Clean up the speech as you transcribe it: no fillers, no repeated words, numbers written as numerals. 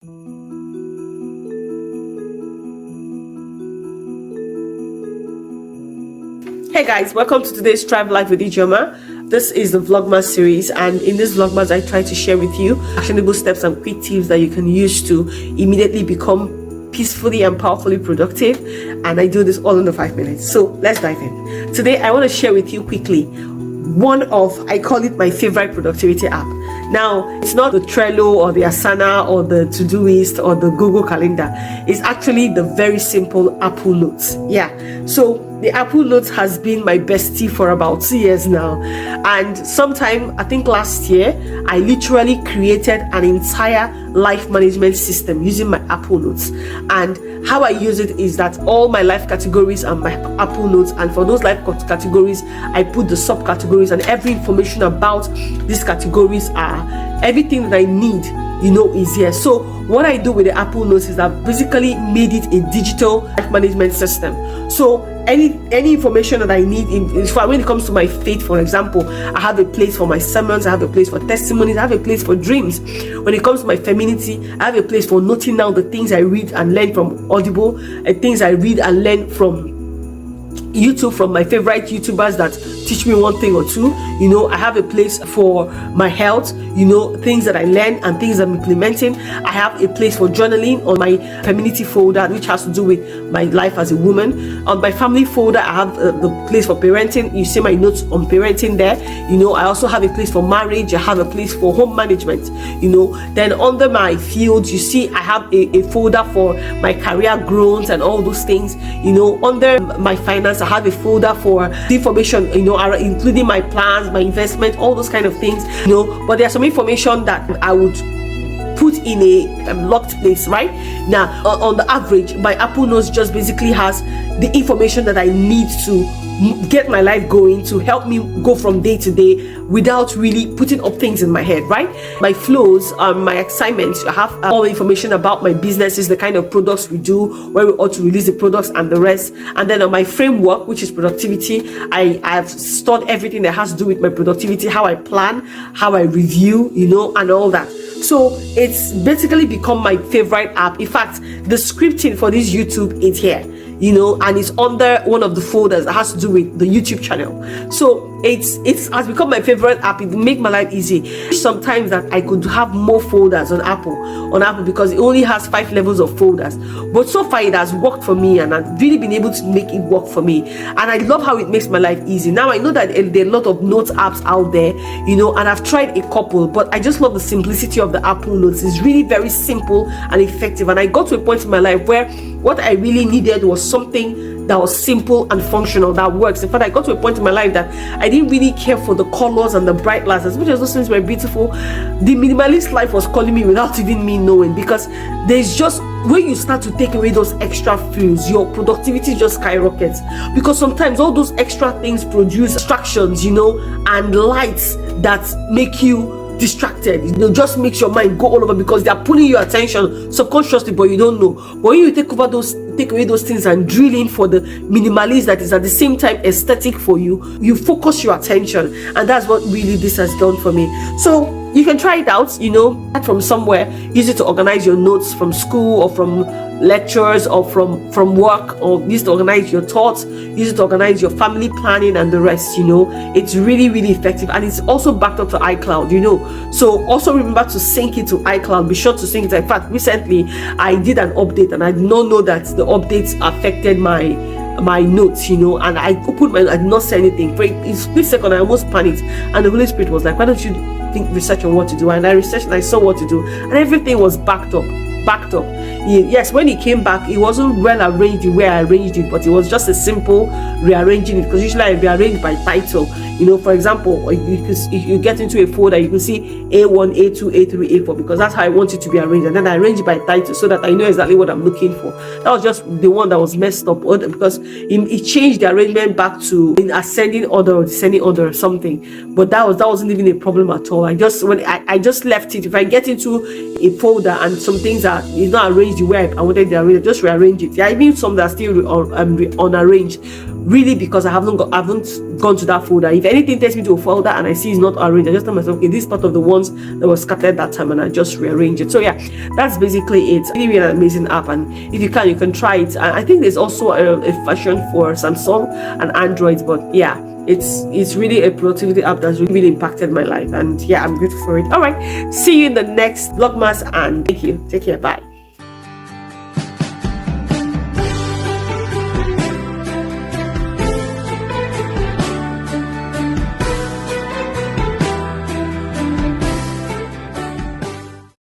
Hey guys, welcome to today's Thrive Life with Ijoma. This is the Vlogmas series, and in this Vlogmas I try to share with you actionable steps and quick tips that you can use to immediately become peacefully and powerfully productive, and I do this all under 5 minutes. So let's dive in. Today I want to share with you quickly one of, I call it my favorite productivity app. Now, it's not the Trello or the Asana or the Todoist or the Google Calendar. It's actually the very simple Apple Notes. Yeah, so the Apple Notes has been my bestie for about 2 years now. And sometime, I think last year, I literally created an entire life management system using my Apple Notes. And how I use it is that all my life categories are my Apple Notes, and for those life categories, I put the subcategories, and every information about these categories are everything that I need, is here. So what I do with the Apple Notes is I've basically made it a digital life management system. So any information that I need when it comes to my faith, for example, I have a place for my sermons, I have a place for testimonies, I have a place for dreams. When it comes to my femininity, I have a place for noting down the things I read and learn from Audible, and things I read and learn from YouTube, from my favorite YouTubers that teach me one thing or two. I have a place for my health, things that I learn and things I'm implementing. I have a place for journaling on my femininity folder, which has to do with my life as a woman. On my family folder, I have the place for parenting. You see my notes on parenting there. I also have a place for marriage. I have a place for home management. Then under my fields, you see I have a folder for my career growth and all those things. Under my finance, I have a folder for the information, including my plans, my investment, all those kind of things. But there's some information that I would put in a locked place. Right now, on the average, my Apple Notes just basically has the information that I need to get my life going, to help me go from day to day without really putting up things in my head. Right, my flows, my assignments, I have all the information about my businesses, the kind of products we do, where we ought to release the products and the rest. And then on my framework, which is productivity, I've stored everything that has to do with my productivity, how I plan, how I review, and all that. So it's basically become my favorite app. In fact, the scripting for this YouTube is here, and it's under one of the folders that has to do with the YouTube channel. So it has become my favorite app. It makes my life easy. Sometimes that I could have more folders on Apple because it only has 5 levels of folders. But so far it has worked for me, and I've really been able to make it work for me. And I love how it makes my life easy. Now I know that there are a lot of notes apps out there, and I've tried a couple, but I just love the simplicity of the Apple Notes. It's really very simple and effective. And I got to a point in my life where what I really needed was something that was simple and functional, that works. In fact, I got to a point in my life that I didn't really care for the colors and the bright lights. As much as those things were beautiful, the minimalist life was calling me without even me knowing, because there's just, when you start to take away those extra frills, your productivity just skyrockets. Because sometimes all those extra things produce distractions, and lights that make you distracted. Just makes your mind go all over, because they are pulling your attention subconsciously, but you don't know. But when you take away those things and drill in for the minimalist that is at the same time aesthetic for you, you focus your attention, and that's what really this has done for me. So you can try it out, start from somewhere. Use it to organize your notes from school or from lectures or from work, or use it to organize your thoughts, use it to organize your family planning and the rest. It's really, really effective, and it's also backed up to iCloud. So also remember to sync it to iCloud. Be sure to sync it. In fact, recently I did an update, and I did not know that the updates affected my notes, and I did not say anything. For a split second I almost panicked, and the Holy Spirit was like, why don't you research on what to do? And I researched and I saw what to do, and everything was backed up. Yes, when it came back, it wasn't well arranged the way I arranged it, but it was just a simple rearranging it, because usually I rearrange by title. For example, if you get into a folder, you can see A1, A2, A3, A4, because that's how I want it to be arranged, and then I arrange it by title so that I know exactly what I'm looking for. That was just the one that was messed up, because it changed the arrangement back to in ascending order or descending order or something. But that wasn't even a problem at all. I just left it. If I get into a folder and some things are not arranged the way I wanted to arrange, I just rearrange it. There are even some that are still unarranged, really, because I haven't gone to that folder. if anything takes me to a folder and I see it's not arranged, I just tell myself, okay, this is part of the ones that was scattered that time, and I just rearrange it. So yeah, that's basically it. Really, really an amazing app, and if you can try it. And I think there's also a version for Samsung and Android, but yeah, it's really a productivity app that's really impacted my life, and yeah, I'm grateful for it. All right, see you in the next Vlogmas, and thank you. Take care. Bye.